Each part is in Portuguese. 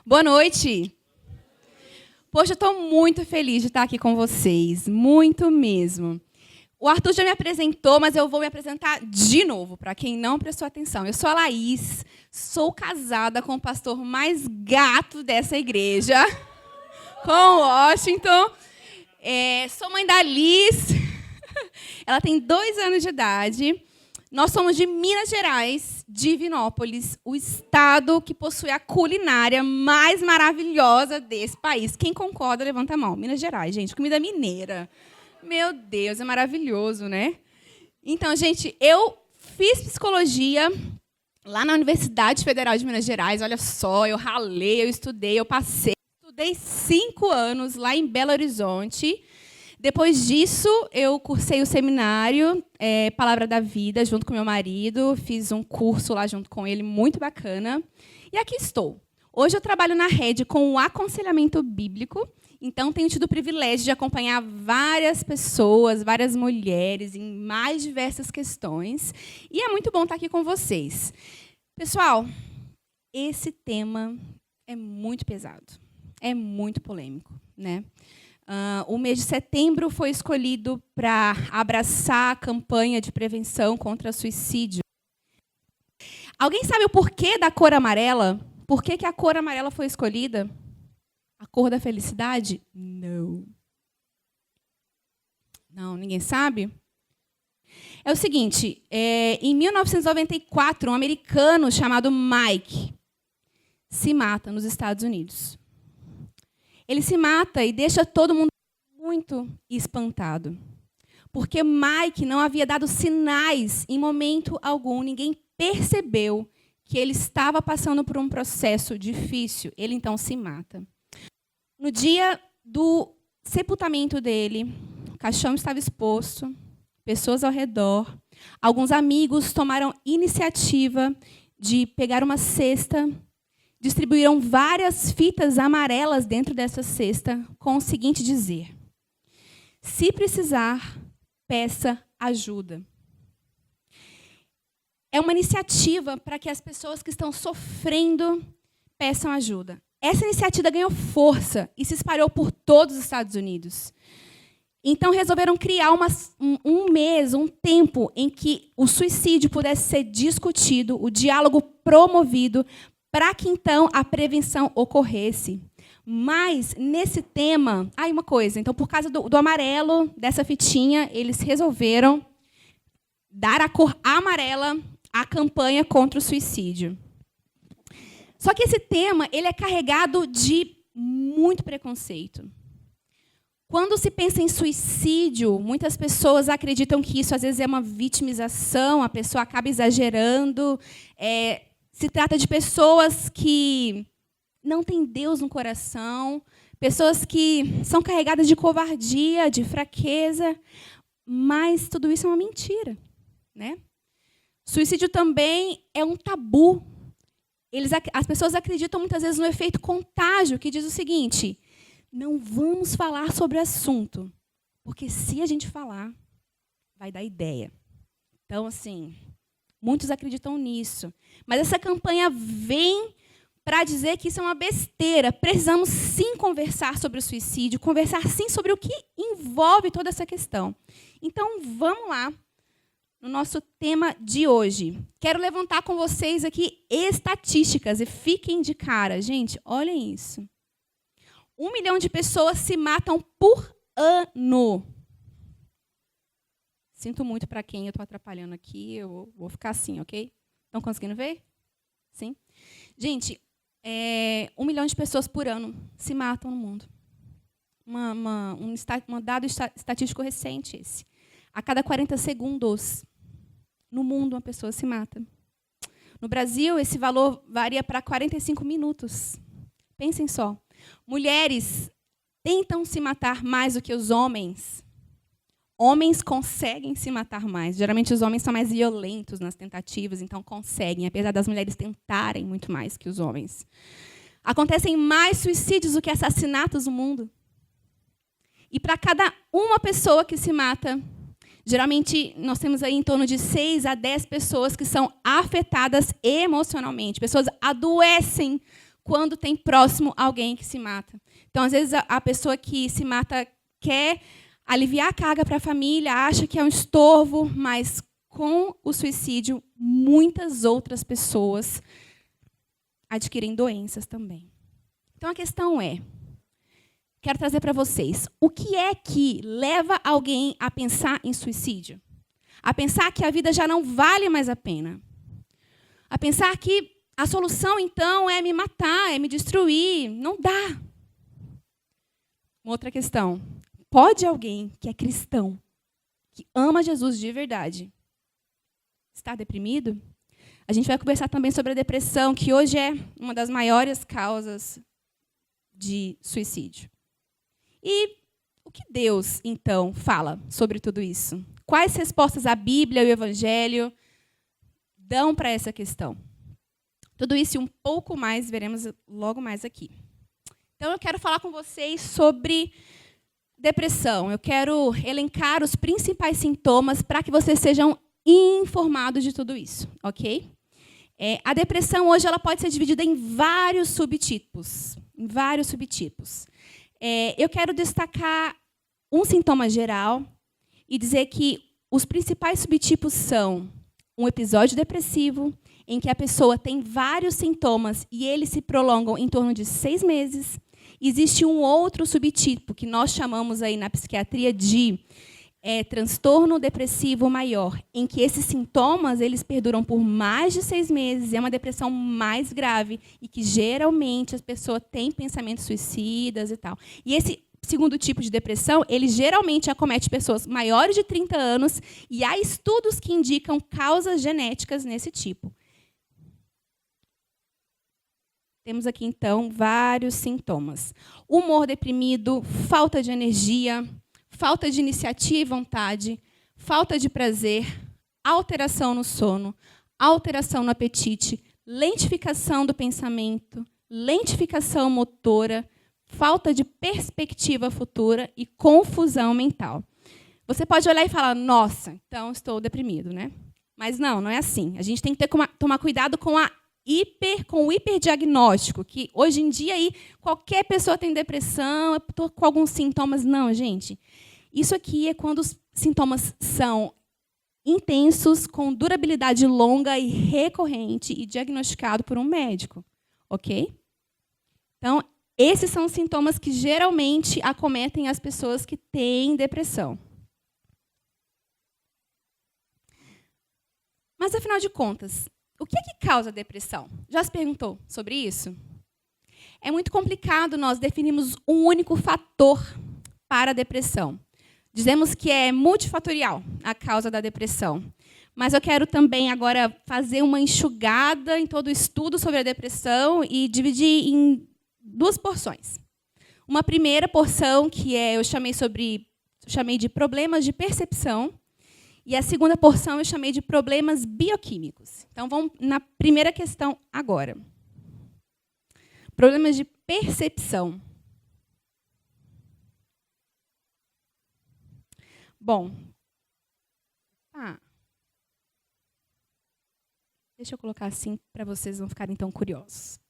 Boa noite. Poxa, eu estou muito feliz de estar aqui com vocês, muito mesmo. O Arthur já me apresentou, mas eu vou me apresentar de novo, para quem não prestou atenção. Eu sou a Laís, sou casada com o pastor mais gato dessa igreja, com o Washington. Sou mãe da Liz, ela tem 2 anos de idade. Nós somos de Minas Gerais, Divinópolis, o estado que possui a culinária mais maravilhosa desse país. Quem concorda, levanta a mão. Minas Gerais, gente, comida mineira. Meu Deus, é maravilhoso, né? Então, gente, eu fiz psicologia lá na Universidade Federal de Minas Gerais. Olha só, eu ralei, eu estudei, eu passei. Estudei 5 anos lá em Belo Horizonte. Depois disso, eu cursei o seminário Palavra da Vida, junto com meu marido. Fiz um curso lá junto com ele, muito bacana. E aqui estou. Hoje eu trabalho na rede com o aconselhamento bíblico. Então, tenho tido o privilégio de acompanhar várias pessoas, várias mulheres, em mais diversas questões. E é muito bom estar aqui com vocês. Pessoal, esse tema é muito pesado. É muito polêmico, né? O mês de setembro foi escolhido para abraçar a campanha de prevenção contra suicídio. Alguém sabe o porquê da cor amarela? Por que a cor amarela foi escolhida? A cor da felicidade? Não. Não, ninguém sabe? É o seguinte, em 1994, um americano chamado Mike se mata nos Estados Unidos. Ele se mata e deixa todo mundo muito espantado. Porque Mike não havia dado sinais em momento algum. Ninguém percebeu que ele estava passando por um processo difícil. Ele, então, se mata. No dia do sepultamento dele, o caixão estava exposto, pessoas ao redor. Alguns amigos tomaram iniciativa de pegar uma cesta, distribuíram várias fitas amarelas dentro dessa cesta com o seguinte dizer: se precisar, peça ajuda. É uma iniciativa para que as pessoas que estão sofrendo peçam ajuda. Essa iniciativa ganhou força e se espalhou por todos os Estados Unidos. Então, resolveram criar um tempo em que o suicídio pudesse ser discutido, o diálogo promovido, para que, então, a prevenção ocorresse. Mas, nesse tema... uma coisa. Então, por causa do amarelo, dessa fitinha, eles resolveram dar a cor amarela à campanha contra o suicídio. Só que esse tema ele é carregado de muito preconceito. Quando se pensa em suicídio, muitas pessoas acreditam que isso, às vezes, é uma vitimização, a pessoa acaba exagerando. Se trata de pessoas que não têm Deus no coração, pessoas que são carregadas de covardia, de fraqueza, mas tudo isso é uma mentira, né? Suicídio também é um tabu. As pessoas acreditam muitas vezes no efeito contágio, que diz o seguinte: não vamos falar sobre o assunto, porque se a gente falar, vai dar ideia. Então, assim, muitos acreditam nisso. Mas essa campanha vem para dizer que isso é uma besteira. Precisamos, sim, conversar sobre o suicídio, conversar, sim, sobre o que envolve toda essa questão. Então, vamos lá no nosso tema de hoje. Quero levantar com vocês aqui estatísticas, e fiquem de cara. Gente, olhem isso. 1 milhão de pessoas se matam por ano. Sinto muito para quem eu estou atrapalhando aqui, eu vou ficar assim, ok? Estão conseguindo ver? Sim? Gente, 1 milhão de pessoas por ano se matam no mundo. Um dado estatístico recente esse. A cada 40 segundos, no mundo, uma pessoa se mata. No Brasil, esse valor varia para 45 minutos. Pensem só. Mulheres tentam se matar mais do que os homens. Homens conseguem se matar mais. Geralmente, os homens são mais violentos nas tentativas, então conseguem, apesar das mulheres tentarem muito mais que os homens. Acontecem mais suicídios do que assassinatos no mundo. E para cada uma pessoa que se mata, geralmente nós temos aí em torno de 6 a 10 pessoas que são afetadas emocionalmente. Pessoas adoecem quando tem próximo alguém que se mata. Então, às vezes, a pessoa que se mata quer aliviar a carga para a família, acha que é um estorvo, mas com o suicídio, muitas outras pessoas adquirem doenças também. Então, a questão é, quero trazer para vocês, o que é que leva alguém a pensar em suicídio? A pensar que a vida já não vale mais a pena. A pensar que a solução, então, é me matar, é me destruir. Não dá. Uma outra questão. Pode alguém que é cristão, que ama Jesus de verdade, estar deprimido? A gente vai conversar também sobre a depressão, que hoje é uma das maiores causas de suicídio. E o que Deus, então, fala sobre tudo isso? Quais respostas a Bíblia e o Evangelho dão para essa questão? Tudo isso e um pouco mais veremos logo mais aqui. Então, eu quero falar com vocês sobre depressão. Eu quero elencar os principais sintomas para que vocês sejam informados de tudo isso, ok? A depressão hoje ela pode ser dividida em vários subtipos. Eu quero destacar um sintoma geral e dizer que os principais subtipos são um episódio depressivo, em que a pessoa tem vários sintomas e eles se prolongam em torno de 6 meses. Existe um outro subtipo, que nós chamamos aí na psiquiatria de transtorno depressivo maior, em que esses sintomas eles perduram por mais de 6 meses, é uma depressão mais grave e que geralmente as pessoas têm pensamentos suicidas e tal. E esse segundo tipo de depressão, ele geralmente acomete pessoas maiores de 30 anos e há estudos que indicam causas genéticas nesse tipo. Temos aqui, então, vários sintomas. Humor deprimido, falta de energia, falta de iniciativa e vontade, falta de prazer, alteração no sono, alteração no apetite, lentificação do pensamento, lentificação motora, falta de perspectiva futura e confusão mental. Você pode olhar e falar, nossa, então estou deprimido, né? Mas não é assim. A gente tem que tomar cuidado com o hiperdiagnóstico, que hoje em dia aí, qualquer pessoa tem depressão, estou com alguns sintomas. Não, gente. Isso aqui é quando os sintomas são intensos, com durabilidade longa e recorrente e diagnosticado por um médico. Ok? Então, esses são os sintomas que geralmente acometem as pessoas que têm depressão. Mas, afinal de contas, o que é que causa depressão? Já se perguntou sobre isso? É muito complicado nós definirmos um único fator para a depressão. Dizemos que é multifatorial a causa da depressão. Mas eu quero também agora fazer uma enxugada em todo o estudo sobre a depressão e dividir em 2 porções. Uma primeira porção, que eu chamei de problemas de percepção, e a segunda porção eu chamei de problemas bioquímicos. Então, vamos na primeira questão agora. Problemas de percepção. Bom, deixa eu colocar assim para vocês não ficarem tão curiosos.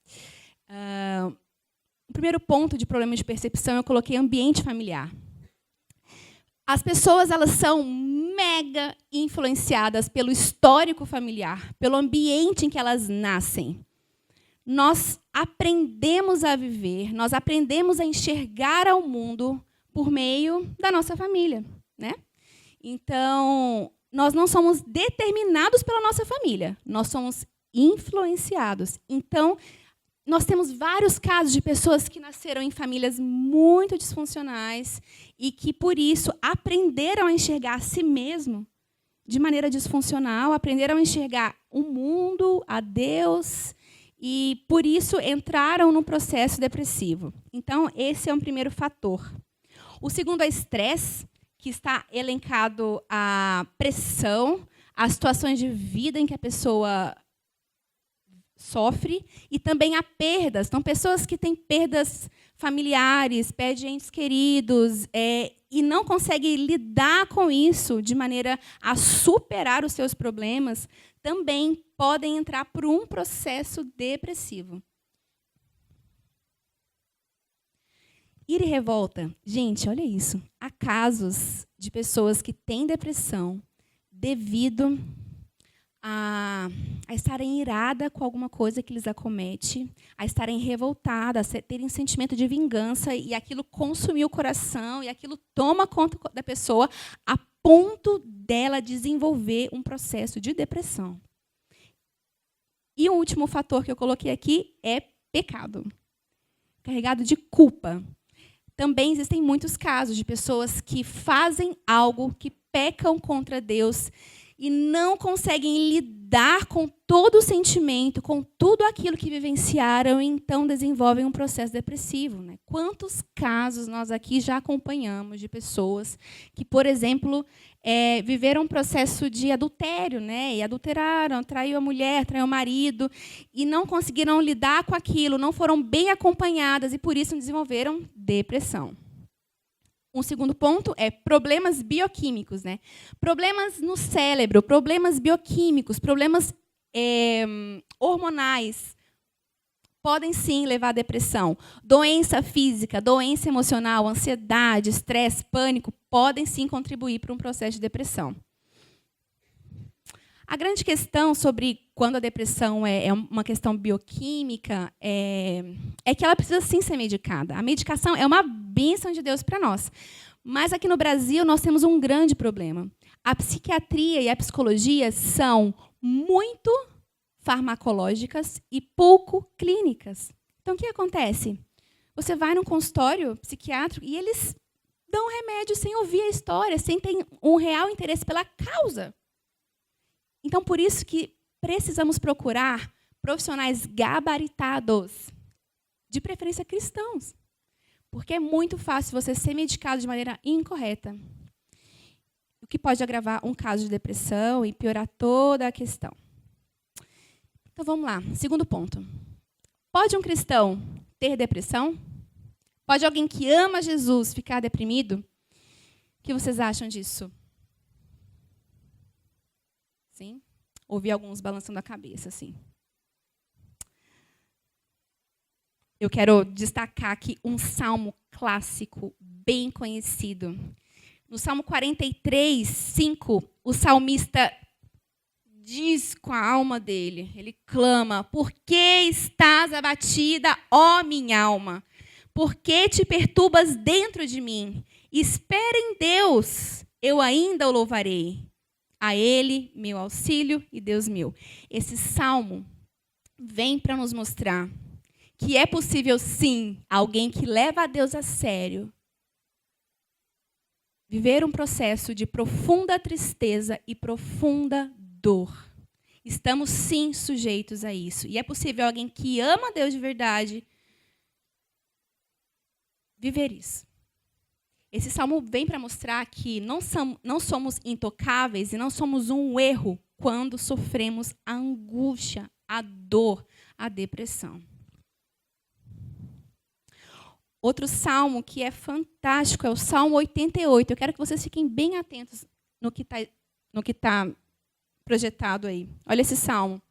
O primeiro ponto de problema de percepção eu coloquei ambiente familiar. As pessoas elas são mega influenciadas pelo histórico familiar, pelo ambiente em que elas nascem. Nós aprendemos a viver, nós aprendemos a enxergar ao mundo por meio da nossa família, né? Então, nós não somos determinados pela nossa família, nós somos influenciados. Então, nós temos vários casos de pessoas que nasceram em famílias muito disfuncionais e que, por isso, aprenderam a enxergar a si mesmo de maneira disfuncional, aprenderam a enxergar o mundo, a Deus, e, por isso, entraram no processo depressivo. Então, esse é um primeiro fator. O segundo é estresse, que está elencado a pressão, as situações de vida em que a pessoa sofre e também há perdas. Então, pessoas que têm perdas familiares, perdem entes queridos e não conseguem lidar com isso de maneira a superar os seus problemas, também podem entrar por um processo depressivo. Ira e revolta. Gente, olha isso. Há casos de pessoas que têm depressão devido a estarem iradas com alguma coisa que lhes acomete, a estarem revoltadas, a terem um sentimento de vingança, e aquilo consumiu o coração, e aquilo toma conta da pessoa, a ponto dela desenvolver um processo de depressão. E o último fator que eu coloquei aqui é pecado, carregado de culpa. Também existem muitos casos de pessoas que fazem algo, que pecam contra Deus e não conseguem lidar com todo o sentimento, com tudo aquilo que vivenciaram, e então desenvolvem um processo depressivo, né? Quantos casos nós aqui já acompanhamos de pessoas que, por exemplo, viveram um processo de adultério, né? E adulteraram, traiu a mulher, traiu o marido, e não conseguiram lidar com aquilo, não foram bem acompanhadas, e por isso desenvolveram depressão. Um segundo ponto é problemas bioquímicos, né? Problemas no cérebro, problemas bioquímicos, problemas hormonais podem sim levar à depressão. Doença física, doença emocional, ansiedade, estresse, pânico podem sim contribuir para um processo de depressão. A grande questão sobre quando a depressão é uma questão bioquímica é que ela precisa sim ser medicada. A medicação é uma bênção de Deus para nós. Mas aqui no Brasil nós temos um grande problema. A psiquiatria e a psicologia são muito farmacológicas e pouco clínicas. Então, o que acontece? Você vai num consultório psiquiátrico e eles dão remédio sem ouvir a história, sem ter um real interesse pela causa. Então, por isso que precisamos procurar profissionais gabaritados, de preferência cristãos, porque é muito fácil você ser medicado de maneira incorreta, o que pode agravar um caso de depressão e piorar toda a questão. Então, vamos lá. Segundo ponto. Pode um cristão ter depressão? Pode alguém que ama Jesus ficar deprimido? O que vocês acham disso? Sim? Ouvi alguns balançando a cabeça, assim. Eu quero destacar aqui um salmo clássico, bem conhecido. No Salmo 43, 5, o salmista diz com a alma dele, ele clama: por que estás abatida, ó minha alma? Por que te perturbas dentro de mim? Espera em Deus, eu ainda o louvarei. A Ele, meu auxílio e Deus meu. Esse salmo vem para nos mostrar que é possível, sim, alguém que leva a Deus a sério viver um processo de profunda tristeza e profunda dor. Estamos, sim, sujeitos a isso. E é possível alguém que ama a Deus de verdade viver isso. Esse salmo vem para mostrar que não somos intocáveis e não somos um erro quando sofremos a angústia, a dor, a depressão. Outro salmo que é fantástico é o Salmo 88. Eu quero que vocês fiquem bem atentos no que tá projetado aí. Olha esse salmo.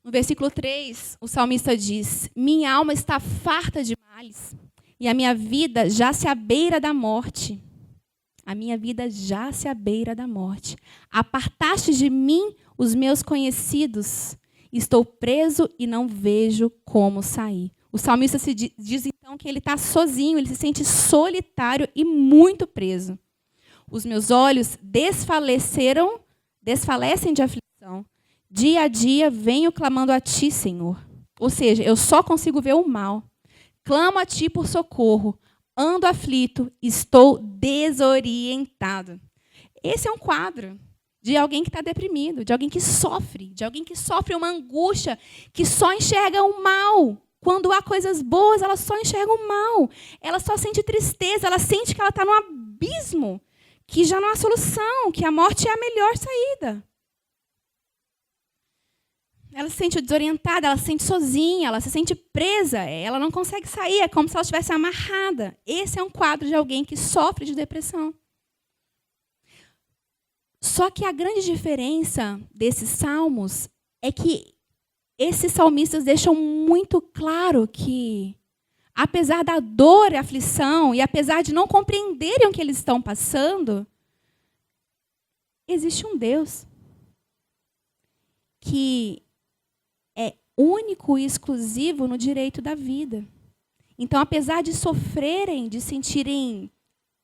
No versículo 3, o salmista diz: minha alma está farta de males, e a minha vida já se à beira da morte. A minha vida já se à beira da morte. Apartaste de mim os meus conhecidos. Estou preso e não vejo como sair. O salmista diz então que ele está sozinho, ele se sente solitário e muito preso. Os meus olhos desfalecem de aflição. Dia a dia venho clamando a ti, Senhor. Ou seja, eu só consigo ver o mal. Clamo a ti por socorro. Ando aflito, estou desorientado. Esse é um quadro de alguém que está deprimido, de alguém que sofre uma angústia, que só enxerga o mal. Quando há coisas boas, ela só enxerga o mal. Ela só sente tristeza, ela sente que ela está num abismo, que já não há solução, que a morte é a melhor saída. Ela se sente desorientada, ela se sente sozinha, ela se sente presa, ela não consegue sair, é como se ela estivesse amarrada. Esse é um quadro de alguém que sofre de depressão. Só que a grande diferença desses salmos é que esses salmistas deixam muito claro que apesar da dor e aflição, e apesar de não compreenderem o que eles estão passando, existe um Deus que é único e exclusivo no direito da vida. Então, apesar de sofrerem, de sentirem,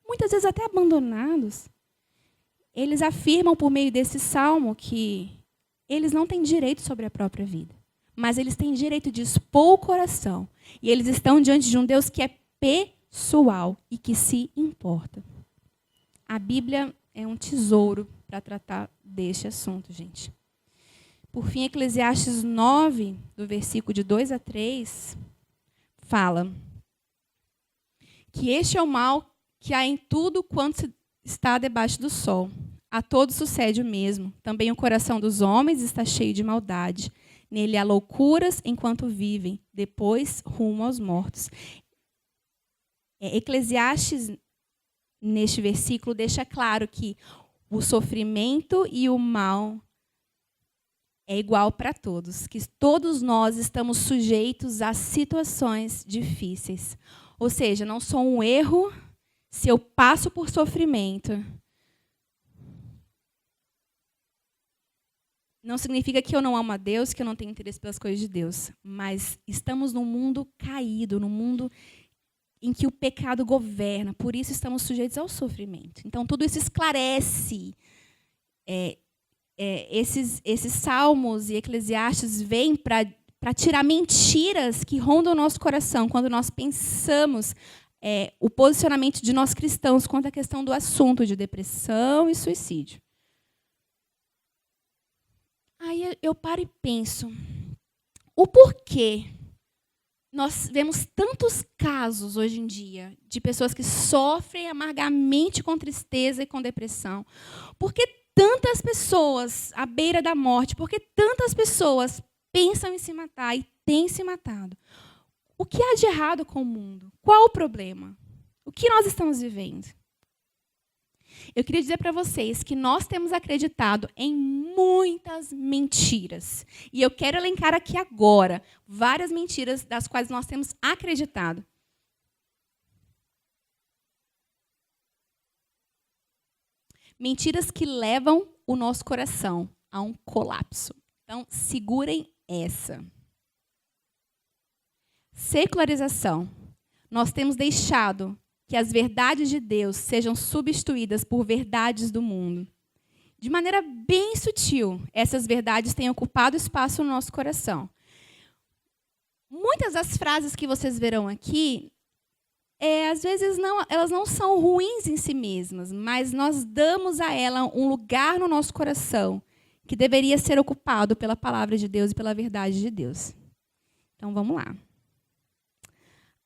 muitas vezes até abandonados, eles afirmam por meio desse salmo que eles não têm direito sobre a própria vida, mas eles têm direito de expor o coração. E eles estão diante de um Deus que é pessoal e que se importa. A Bíblia é um tesouro para tratar deste assunto, gente. Por fim, Eclesiastes 9, do versículo de 2 a 3, fala que este é o mal que há em tudo quanto está debaixo do sol. A todos sucede o mesmo. Também o coração dos homens está cheio de maldade. Nele há loucuras enquanto vivem, depois rumo aos mortos. Eclesiastes, neste versículo, deixa claro que o sofrimento e o mal é igual para todos, que todos nós estamos sujeitos a situações difíceis. Ou seja, não sou um erro se eu passo por sofrimento. Não significa que eu não amo a Deus, que eu não tenho interesse pelas coisas de Deus. Mas estamos num mundo caído, num mundo em que o pecado governa. Por isso estamos sujeitos ao sofrimento. Então, tudo isso esclarece. Esses salmos e Eclesiastes vêm para tirar mentiras que rondam o nosso coração quando nós pensamos o posicionamento de nós cristãos quanto à questão do assunto de depressão e suicídio. Aí eu paro e penso, o porquê nós vemos tantos casos hoje em dia de pessoas que sofrem amargamente com tristeza e com depressão? Por que tantas pessoas à beira da morte? Por que tantas pessoas pensam em se matar e têm se matado? O que há de errado com o mundo? Qual o problema? O que nós estamos vivendo? Eu queria dizer para vocês que nós temos acreditado em muitas mentiras. E eu quero elencar aqui agora várias mentiras das quais nós temos acreditado. Mentiras que levam o nosso coração a um colapso. Então, segurem essa. Secularização. Nós temos deixado que as verdades de Deus sejam substituídas por verdades do mundo. De maneira bem sutil, essas verdades têm ocupado espaço no nosso coração. Muitas das frases que vocês verão aqui, às vezes elas não são ruins em si mesmas, mas nós damos a ela um lugar no nosso coração que deveria ser ocupado pela palavra de Deus e pela verdade de Deus. Então, vamos lá.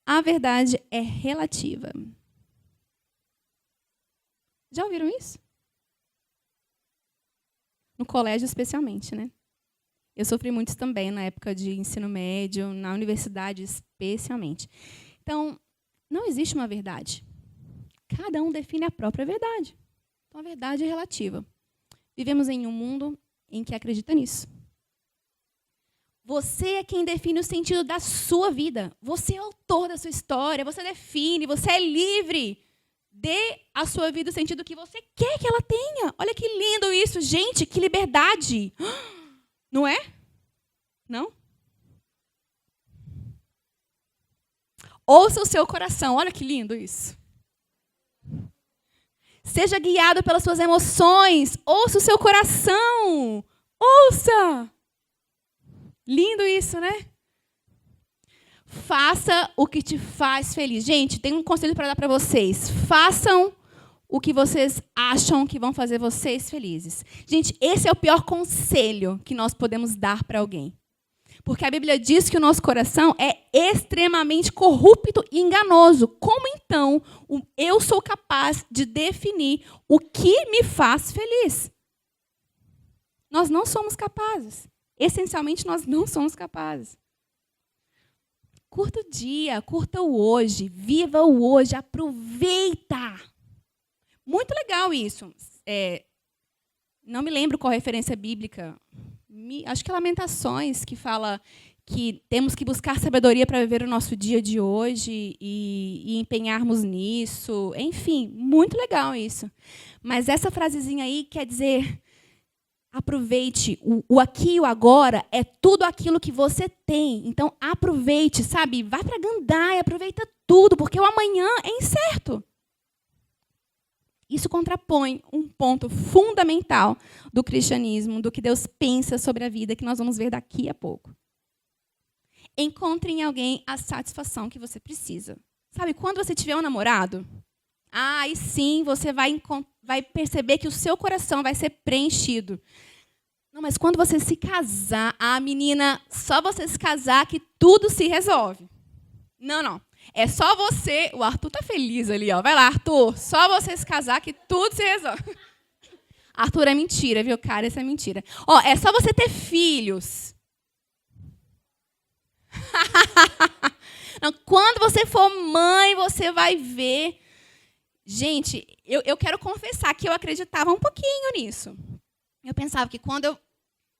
A verdade é relativa. Já ouviram isso? No colégio, especialmente, né? Eu sofri muito também na época de ensino médio, na universidade, especialmente. Então, não existe uma verdade. Cada um define a própria verdade. Então, a verdade é relativa. Vivemos em um mundo em que acredita nisso. Você é quem define o sentido da sua vida. Você é o autor da sua história. Você define, você é livre. Dê à sua vida o sentido que você quer que ela tenha. Olha que lindo isso, gente, que liberdade. Não é? Não? Ouça o seu coração, olha que lindo isso. Seja guiado pelas suas emoções, ouça o seu coração. Ouça! Lindo isso, né? Faça o que te faz feliz. Gente, tem um conselho para dar para vocês. Façam o que vocês acham que vão fazer vocês felizes. Gente, esse é o pior conselho que nós podemos dar para alguém. Porque a Bíblia diz que o nosso coração é extremamente corrupto e enganoso. Como então eu sou capaz de definir o que me faz feliz? Nós não somos capazes. Essencialmente, nós não somos capazes. Curta o dia, curta o hoje, viva o hoje, aproveita. Muito legal isso. Não me lembro qual referência bíblica. Acho que é Lamentações, que fala que temos que buscar sabedoria para viver o nosso dia de hoje e empenharmos nisso. Enfim, muito legal isso. Mas essa frasezinha aí quer dizer: aproveite. O aqui e o agora é tudo aquilo que você tem. Então, aproveite, sabe? Vai para Gandai, aproveita tudo, porque o amanhã é incerto. Isso contrapõe um ponto fundamental do cristianismo, do que Deus pensa sobre a vida, que nós vamos ver daqui a pouco. Encontre em alguém a satisfação que você precisa. Sabe, quando você tiver um namorado, aí sim você vai perceber que o seu coração vai ser preenchido. Não, mas quando você se casar, menina, só você se casar que tudo se resolve. Não. É só você... O Arthur tá feliz ali, ó. Vai lá, Arthur. Só você se casar que tudo se resolve. Arthur, é mentira, viu, cara? Isso é mentira. Ó, é só você ter filhos. Não, quando você for mãe, você vai ver. Gente, eu quero confessar que eu acreditava um pouquinho nisso. Eu pensava que quando eu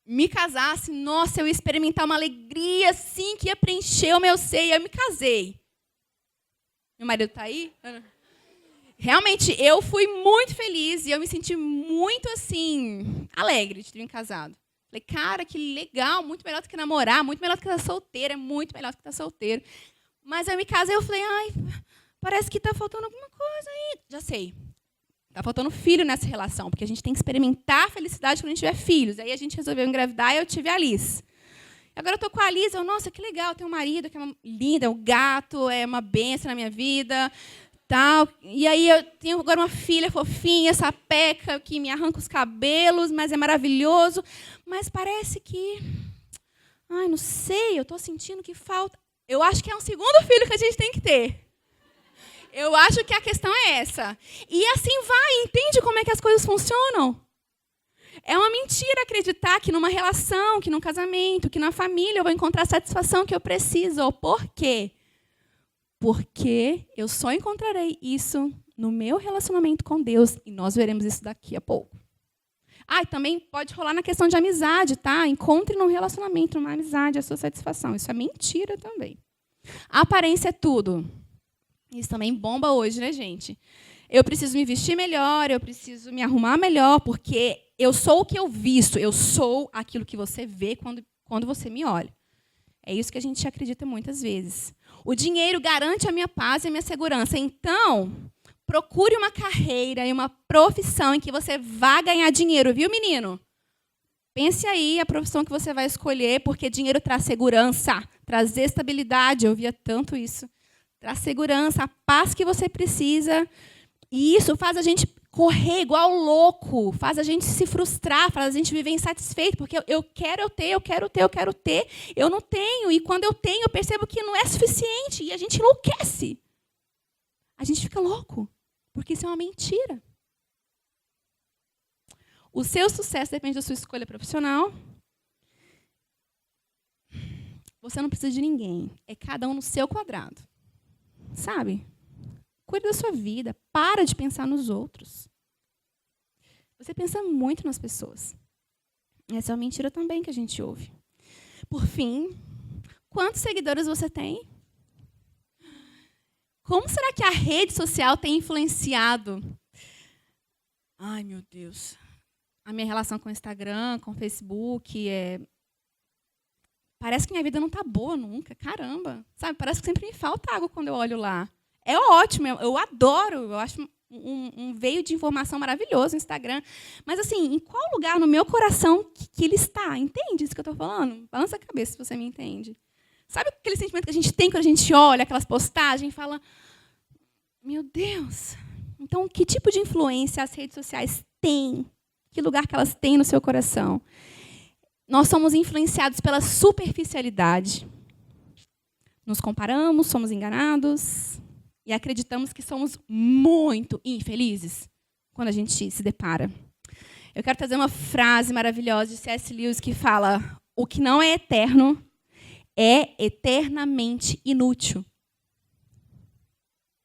me casasse, nossa, eu ia experimentar uma alegria assim, que ia preencher o meu ser, e eu me casei. Meu marido está aí? Realmente, eu fui muito feliz e eu me senti muito, assim, alegre de ter me casado. Falei, cara, que legal, muito melhor do que namorar, muito melhor do que estar solteira, é muito melhor do que estar solteiro. Mas eu me casei e eu falei, parece que está faltando alguma coisa aí. Já sei. Está faltando filho nessa relação, porque a gente tem que experimentar a felicidade quando a gente tiver filhos. Aí a gente resolveu engravidar e eu tive a Liz. Agora eu estou com a Liz, nossa, que legal, tenho um marido que é linda, um gato, é uma bênção na minha vida. Tal. E aí eu tenho agora uma filha fofinha, sapeca, que me arranca os cabelos, mas é maravilhoso. Mas parece que... não sei, eu estou sentindo que falta... Eu acho que é um segundo filho que a gente tem que ter. Eu acho que a questão é essa. E assim vai, entende como é que as coisas funcionam? É uma mentira acreditar que numa relação, que num casamento, que na família eu vou encontrar a satisfação que eu preciso. Por quê? Porque eu só encontrarei isso no meu relacionamento com Deus. E nós veremos isso daqui a pouco. E também pode rolar na questão de amizade, tá? Encontre num relacionamento, numa amizade, a sua satisfação. Isso é mentira também. A aparência é tudo. Isso também bomba hoje, né, gente? Eu preciso me vestir melhor, eu preciso me arrumar melhor, porque eu sou o que eu visto, eu sou aquilo que você vê quando você me olha. É isso que a gente acredita muitas vezes. O dinheiro garante a minha paz e a minha segurança. Então, procure uma carreira e uma profissão em que você vá ganhar dinheiro, viu, menino? Pense aí a profissão que você vai escolher, porque dinheiro traz segurança, traz estabilidade. Eu via tanto isso. Traz segurança, a paz que você precisa. E isso faz a gente correr igual louco, faz a gente se frustrar, faz a gente viver insatisfeito, porque eu quero ter, eu não tenho. E quando eu tenho, eu percebo que não é suficiente. E a gente enlouquece. A gente fica louco, porque isso é uma mentira. O seu sucesso depende da sua escolha profissional. Você não precisa de ninguém. É cada um no seu quadrado. Sabe? Cuide da sua vida. Para de pensar nos outros. Você pensa muito nas pessoas. Essa é uma mentira também que a gente ouve. Por fim, quantos seguidores você tem? Como será que a rede social tem influenciado? Ai, meu Deus. A minha relação com o Instagram, com o Facebook, parece que minha vida não está boa nunca. Caramba. Sabe? Parece que sempre me falta água quando eu olho lá. É ótimo, eu adoro. Eu acho um veio de informação maravilhoso no Instagram. Mas, assim, em qual lugar no meu coração que ele está? Entende isso que eu estou falando? Balança a cabeça se você me entende. Sabe aquele sentimento que a gente tem quando a gente olha aquelas postagens e fala, meu Deus, então que tipo de influência as redes sociais têm? Que lugar que elas têm no seu coração? Nós somos influenciados pela superficialidade. Nos comparamos, somos enganados e acreditamos que somos muito infelizes quando a gente se depara. Eu quero trazer uma frase maravilhosa de C.S. Lewis que fala: o que não é eterno é eternamente inútil.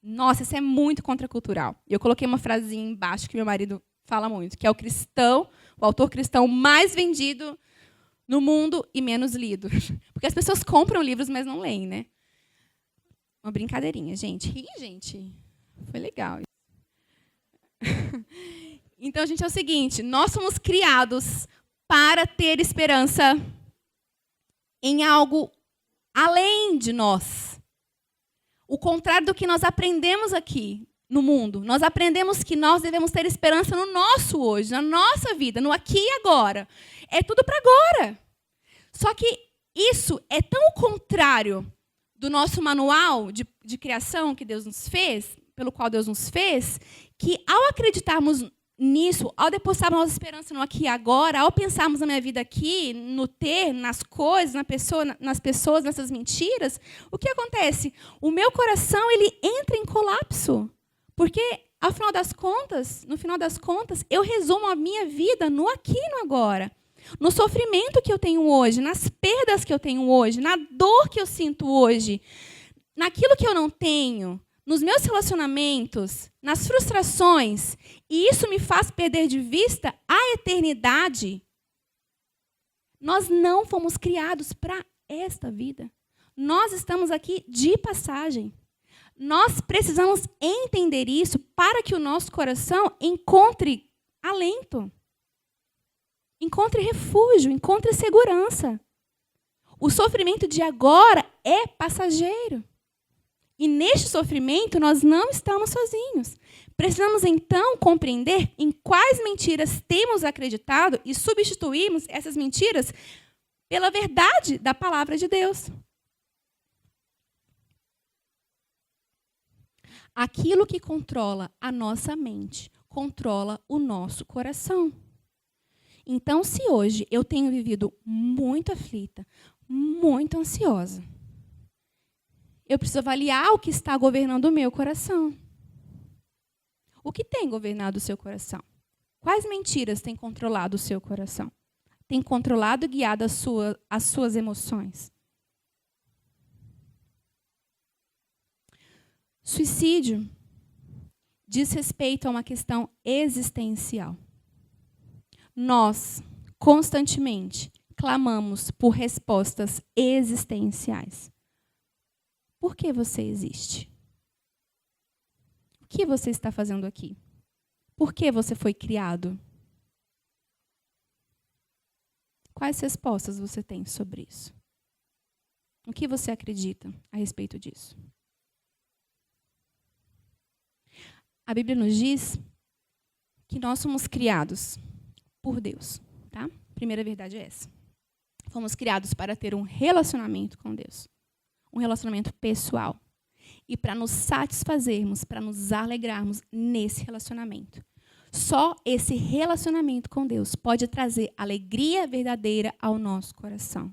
Nossa, isso é muito contracultural. Eu coloquei uma frasinha embaixo que meu marido fala muito, que é o autor cristão mais vendido no mundo e menos lido. Porque as pessoas compram livros, mas não leem, né? Uma brincadeirinha, gente. Ri, gente. Foi legal. Então, gente, é o seguinte, nós somos criados para ter esperança em algo além de nós. O contrário do que nós aprendemos aqui no mundo. Nós aprendemos que nós devemos ter esperança no nosso hoje, na nossa vida, no aqui e agora. É tudo para agora. Só que isso é tão contrário do nosso manual de criação que Deus nos fez, pelo qual Deus nos fez, que ao acreditarmos nisso, ao depositarmos nossa esperança no aqui e agora, ao pensarmos na minha vida aqui, no ter, nas coisas, nas pessoas, nessas mentiras, o que acontece? O meu coração ele entra em colapso. Porque, no final das contas, eu resumo a minha vida no aqui e no agora. No sofrimento que eu tenho hoje, nas perdas que eu tenho hoje, na dor que eu sinto hoje, naquilo que eu não tenho, nos meus relacionamentos, nas frustrações, e isso me faz perder de vista a eternidade. Nós não fomos criados para esta vida. Nós estamos aqui de passagem. Nós precisamos entender isso para que o nosso coração encontre alento, encontre refúgio, encontre segurança. O sofrimento de agora é passageiro. E neste sofrimento nós não estamos sozinhos. Precisamos então compreender em quais mentiras temos acreditado e substituirmos essas mentiras pela verdade da palavra de Deus. Aquilo que controla a nossa mente, controla o nosso coração. Então, se hoje eu tenho vivido muito aflita, muito ansiosa, eu preciso avaliar o que está governando o meu coração. O que tem governado o seu coração? Quais mentiras têm controlado o seu coração? Tem controlado e guiado as suas emoções? Suicídio diz respeito a uma questão existencial. Nós, constantemente, clamamos por respostas existenciais. Por que você existe? O que você está fazendo aqui? Por que você foi criado? Quais respostas você tem sobre isso? O que você acredita a respeito disso? A Bíblia nos diz que nós somos criados por Deus, tá? A primeira verdade é essa. Fomos criados para ter um relacionamento com Deus, um relacionamento pessoal. E para nos satisfazermos, para nos alegrarmos nesse relacionamento. Só esse relacionamento com Deus pode trazer alegria verdadeira ao nosso coração.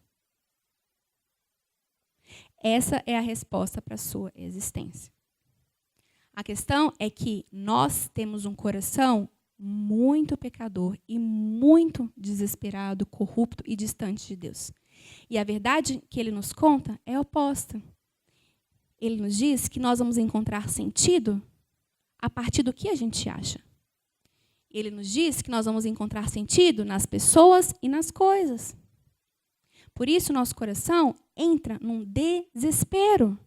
Essa é a resposta para a sua existência. A questão é que nós temos um coração muito pecador e muito desesperado, corrupto e distante de Deus. E a verdade que ele nos conta é oposta. Ele nos diz que nós vamos encontrar sentido a partir do que a gente acha. Ele nos diz que nós vamos encontrar sentido nas pessoas e nas coisas. Por isso, nosso coração entra num desespero.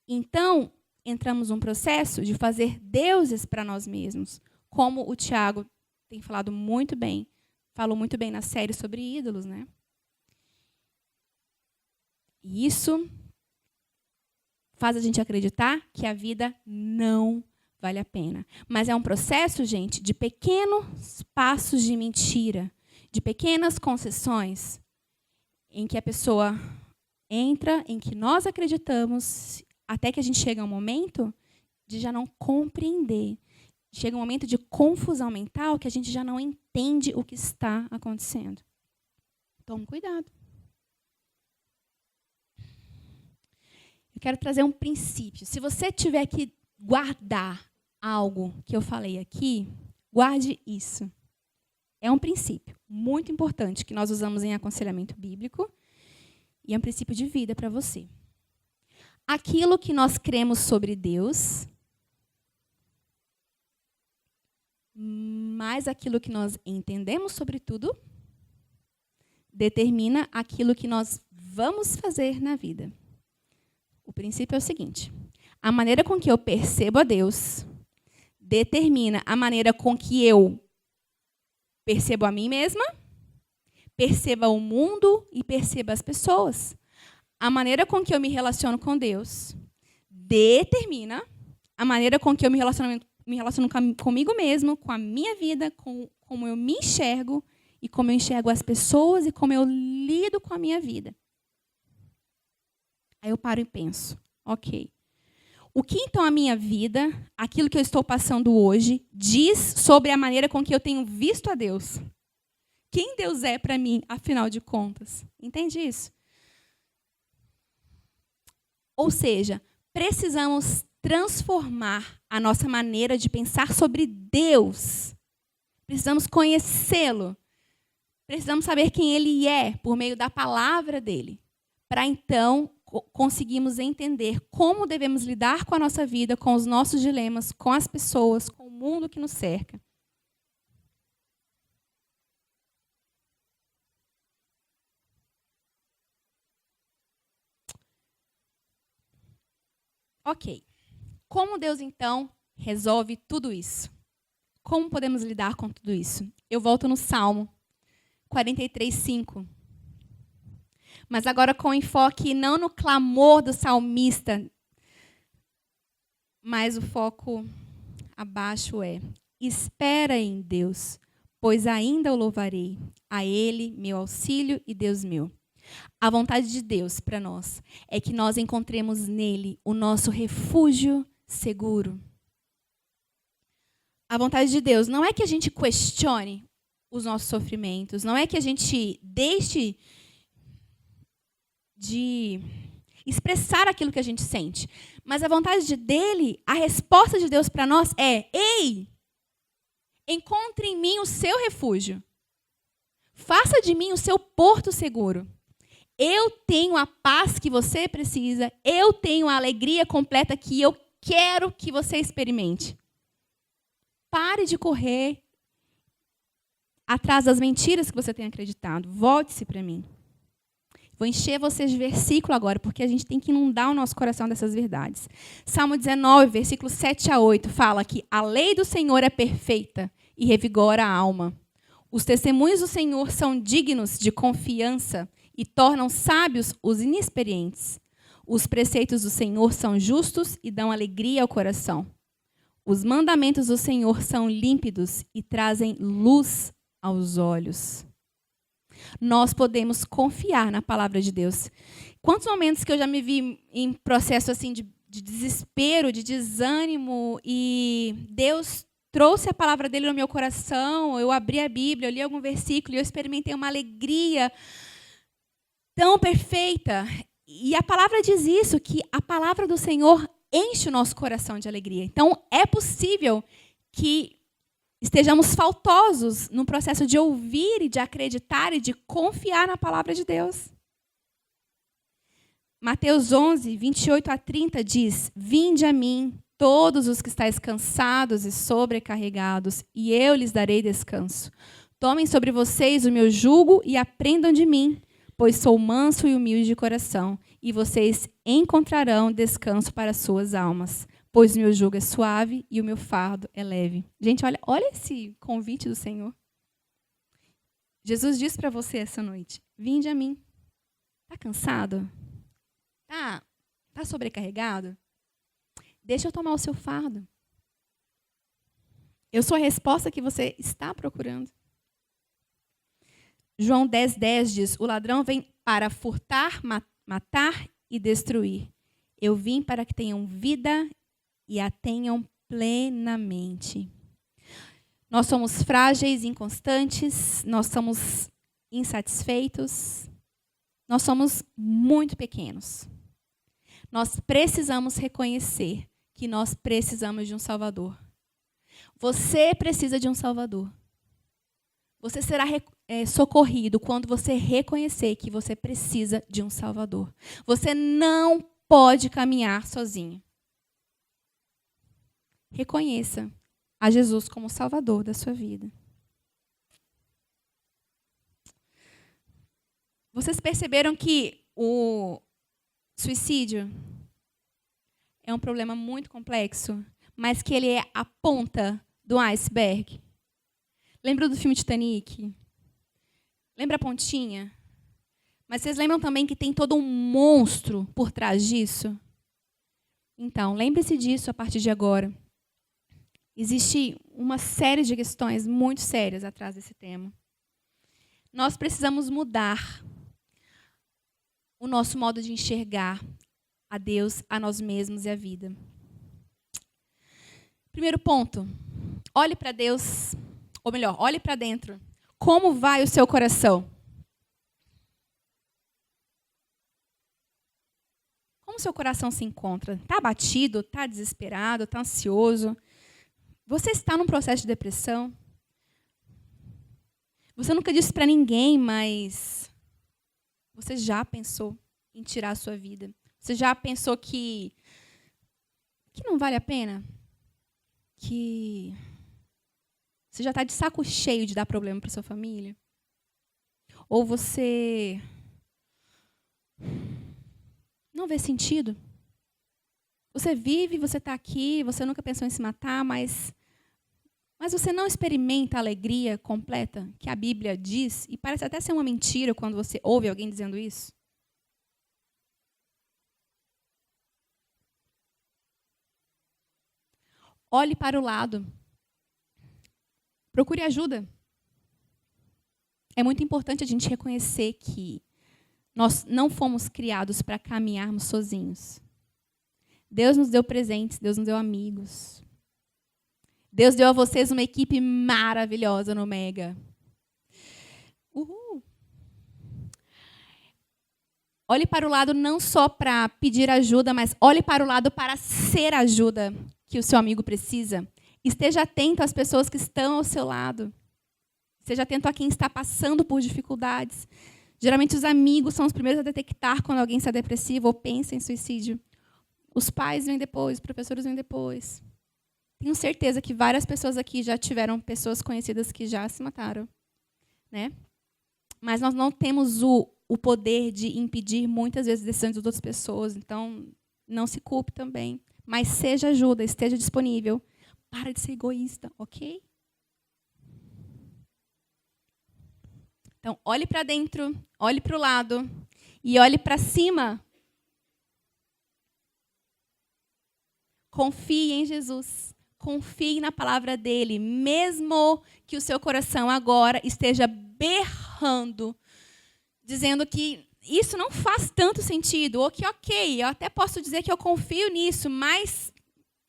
Então, entramos num processo de fazer deuses para nós mesmos, como o Tiago tem falou muito bem na série sobre ídolos, né? E isso faz a gente acreditar que a vida não vale a pena. Mas é um processo, gente, de pequenos passos de mentira, de pequenas concessões, em que a pessoa entra, em que nós acreditamos, até que a gente chega a um momento de já não compreender. Chega um momento de confusão mental que a gente já não entende o que está acontecendo. Tome cuidado. Eu quero trazer um princípio. Se você tiver que guardar algo que eu falei aqui, guarde isso. É um princípio muito importante que nós usamos em aconselhamento bíblico e é um princípio de vida para você. Aquilo que nós cremos sobre Deus, mais aquilo que nós entendemos sobre tudo, determina aquilo que nós vamos fazer na vida. O princípio é o seguinte: a maneira com que eu percebo a Deus determina a maneira com que eu percebo a mim mesma, perceba o mundo e perceba as pessoas. A maneira com que eu me relaciono com Deus determina a maneira com que eu me relaciono comigo mesmo, com a minha vida, com como eu me enxergo e como eu enxergo as pessoas e como eu lido com a minha vida. Aí eu paro e penso, ok, o que então a minha vida, aquilo que eu estou passando hoje, diz sobre a maneira com que eu tenho visto a Deus? Quem Deus é para mim, afinal de contas? Entende isso? Ou seja, precisamos transformar a nossa maneira de pensar sobre Deus. Precisamos conhecê-lo. Precisamos saber quem Ele é por meio da palavra dele, para então conseguirmos entender como devemos lidar com a nossa vida, com os nossos dilemas, com as pessoas, com o mundo que nos cerca. Ok. Como Deus, então, resolve tudo isso? Como podemos lidar com tudo isso? Eu volto no Salmo 43:5. Mas agora com enfoque não no clamor do salmista, mas o foco abaixo é: espera em Deus, pois ainda o louvarei, a Ele, meu auxílio e Deus meu. A vontade de Deus para nós é que nós encontremos nele o nosso refúgio seguro. A vontade de Deus não é que a gente questione os nossos sofrimentos, não é que a gente deixe de expressar aquilo que a gente sente. Mas a vontade dele, a resposta de Deus para nós é: ei, encontre em mim o seu refúgio. Faça de mim o seu porto seguro. Eu tenho a paz que você precisa. Eu tenho a alegria completa que eu quero que você experimente. Pare de correr atrás das mentiras que você tem acreditado. Volte-se para mim. Vou encher vocês de versículo agora, porque a gente tem que inundar o nosso coração dessas verdades. Salmo 19, versículos 7-8, fala que a lei do Senhor é perfeita e revigora a alma. Os testemunhos do Senhor são dignos de confiança e tornam sábios os inexperientes. Os preceitos do Senhor são justos e dão alegria ao coração. Os mandamentos do Senhor são límpidos e trazem luz aos olhos. Nós podemos confiar na palavra de Deus. Quantos momentos que eu já me vi em processo assim de desespero, de desânimo, e Deus trouxe a palavra dele no meu coração, eu abri a Bíblia, eu li algum versículo e eu experimentei uma alegria tão perfeita. E a palavra diz isso, que a palavra do Senhor enche o nosso coração de alegria. Então, é possível que estejamos faltosos no processo de ouvir e de acreditar e de confiar na palavra de Deus. Mateus 11, 28-30 diz: vinde a mim, todos os que estáis cansados e sobrecarregados, e eu lhes darei descanso. Tomem sobre vocês o meu jugo e aprendam de mim, pois sou manso e humilde de coração, e vocês encontrarão descanso para as suas almas. Pois o meu jugo é suave e o meu fardo é leve. Gente, olha esse convite do Senhor. Jesus diz para você essa noite: vinde a mim. Está cansado? Tá sobrecarregado? Deixa eu tomar o seu fardo. Eu sou a resposta que você está procurando. João 10:10 diz: o ladrão vem para furtar, matar e destruir. Eu vim para que tenham vida e a tenham plenamente. Nós somos frágeis, inconstantes, nós somos insatisfeitos, nós somos muito pequenos. Nós precisamos reconhecer que nós precisamos de um Salvador. Você precisa de um Salvador. Você será socorrido quando você reconhecer que você precisa de um Salvador. Você não pode caminhar sozinho. Reconheça a Jesus como Salvador da sua vida. Vocês perceberam que o suicídio é um problema muito complexo, mas que ele é a ponta do iceberg? Lembra do filme Titanic? Lembra a pontinha? Mas vocês lembram também que tem todo um monstro por trás disso? Então, lembre-se disso a partir de agora. Existe uma série de questões muito sérias atrás desse tema. Nós precisamos mudar o nosso modo de enxergar a Deus, a nós mesmos e a vida. Primeiro ponto, olhe para Deus, ou melhor, olhe para dentro. Como vai o seu coração? Como o seu coração se encontra? Está abatido? Está desesperado? Está ansioso? Você está num processo de depressão? Você nunca disse para ninguém, mas você já pensou em tirar a sua vida? Você já pensou que não vale a pena? Que você já está de saco cheio de dar problema para sua família? Ou você não vê sentido? Você vive, você está aqui, você nunca pensou em se matar, mas você não experimenta a alegria completa que a Bíblia diz, e parece até ser uma mentira quando você ouve alguém dizendo isso. Olhe para o lado. Procure ajuda. É muito importante a gente reconhecer que nós não fomos criados para caminharmos sozinhos. Deus nos deu presentes, Deus nos deu amigos. Deus deu a vocês uma equipe maravilhosa no Mega. Uhul! Olhe para o lado não só para pedir ajuda, mas olhe para o lado para ser ajuda que o seu amigo precisa. Esteja atento às pessoas que estão ao seu lado. Esteja atento a quem está passando por dificuldades. Geralmente os amigos são os primeiros a detectar quando alguém está depressivo ou pensa em suicídio. Os pais vêm depois, os professores vêm depois. Tenho certeza que várias pessoas aqui já tiveram pessoas conhecidas que já se mataram, né? Mas nós não temos o poder de impedir muitas vezes decisões das outras pessoas, então não se culpe também. Mas seja ajuda, esteja disponível. Para de ser egoísta, ok? Então, olhe para dentro, olhe para o lado e olhe para cima. Confie em Jesus. Confie na palavra dele, mesmo que o seu coração agora esteja berrando, dizendo que isso não faz tanto sentido, ou que, ok, eu até posso dizer que eu confio nisso, mas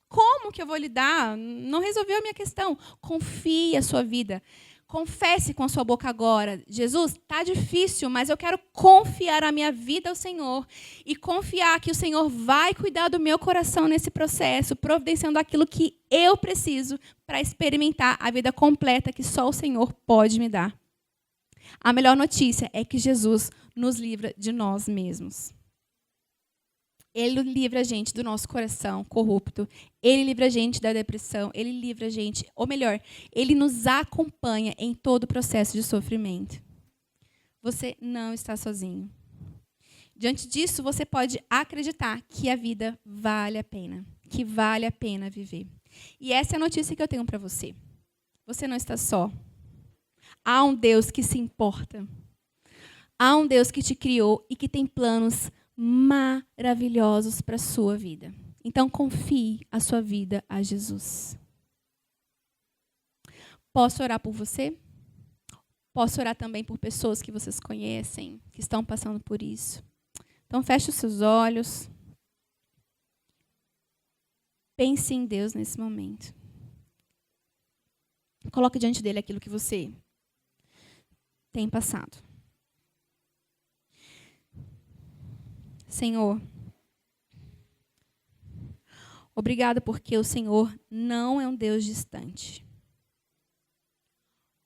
como que eu vou lidar? Não resolveu a minha questão. Confie a sua vida. Confesse com a sua boca agora. Jesus, está difícil, mas eu quero confiar a minha vida ao Senhor e confiar que o Senhor vai cuidar do meu coração nesse processo, providenciando aquilo que eu preciso para experimentar a vida completa que só o Senhor pode me dar. A melhor notícia é que Jesus nos livra de nós mesmos. Ele livra a gente do nosso coração corrupto. Ele livra a gente da depressão. Ele livra a gente, ou melhor, ele nos acompanha em todo o processo de sofrimento. Você não está sozinho. Diante disso, você pode acreditar que a vida vale a pena, que vale a pena viver. E essa é a notícia que eu tenho para você. Você não está só. Há um Deus que se importa. Há um Deus que te criou e que tem planos maravilhosos para a sua vida. Então, confie a sua vida a Jesus. Posso orar por você? Posso orar também por pessoas que vocês conhecem, que estão passando por isso. Então, feche os seus olhos. Pense em Deus nesse momento. Coloque diante dele aquilo que você tem passado. Senhor, obrigada porque o Senhor não é um Deus distante.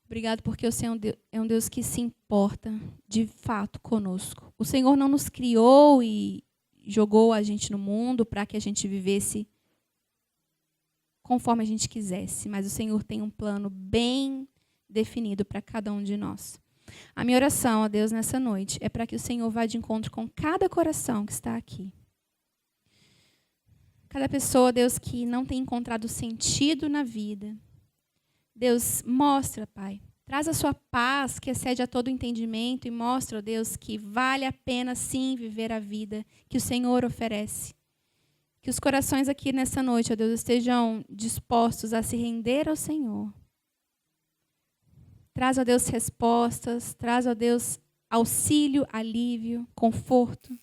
Obrigado porque o Senhor é um Deus que se importa de fato conosco. O Senhor não nos criou e jogou a gente no mundo para que a gente vivesse conforme a gente quisesse, mas o Senhor tem um plano bem definido para cada um de nós. A minha oração, ó Deus, nessa noite, é para que o Senhor vá de encontro com cada coração que está aqui. Cada pessoa, Deus, que não tem encontrado sentido na vida. Deus, mostra, Pai. Traz a sua paz que excede a todo entendimento e mostra, ó Deus, que vale a pena sim viver a vida que o Senhor oferece. Que os corações aqui nessa noite, ó Deus, estejam dispostos a se render ao Senhor. Traz, ó Deus, respostas, traz, ó Deus, auxílio, alívio, conforto.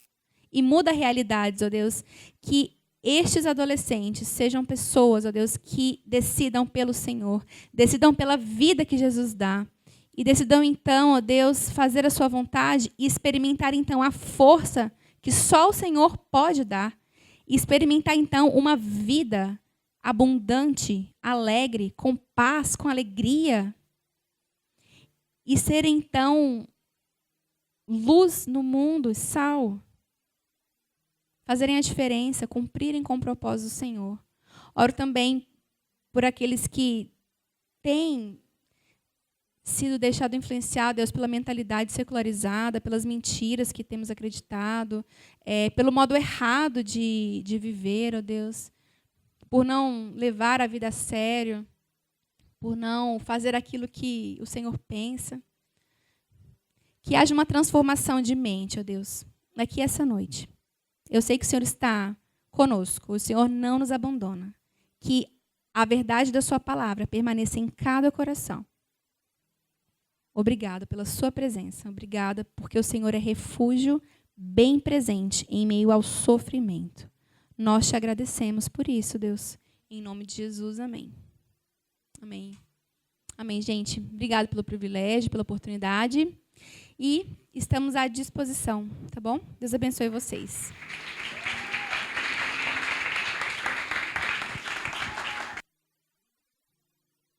E muda realidades, ó Deus, que estes adolescentes sejam pessoas, ó Deus, que decidam pelo Senhor, decidam pela vida que Jesus dá. E decidam, então, ó Deus, fazer a sua vontade e experimentar, então, a força que só o Senhor pode dar. E experimentar, então, uma vida abundante, alegre, com paz, com alegria. E ser, então, luz no mundo, sal. Fazerem a diferença, cumprirem com o propósito do Senhor. Oro também por aqueles que têm sido deixados influenciados, Deus, pela mentalidade secularizada, pelas mentiras que temos acreditado, pelo modo errado de viver, ó Deus, por não levar a vida a sério, por não fazer aquilo que o Senhor pensa. Que haja uma transformação de mente, ó Deus, aqui essa noite. Eu sei que o Senhor está conosco, o Senhor não nos abandona. Que a verdade da sua palavra permaneça em cada coração. Obrigada pela sua presença, obrigada porque o Senhor é refúgio bem presente em meio ao sofrimento. Nós te agradecemos por isso, Deus. Em nome de Jesus, amém. Amém. Amém, gente. Obrigada pelo privilégio, pela oportunidade. E estamos à disposição, tá bom? Deus abençoe vocês.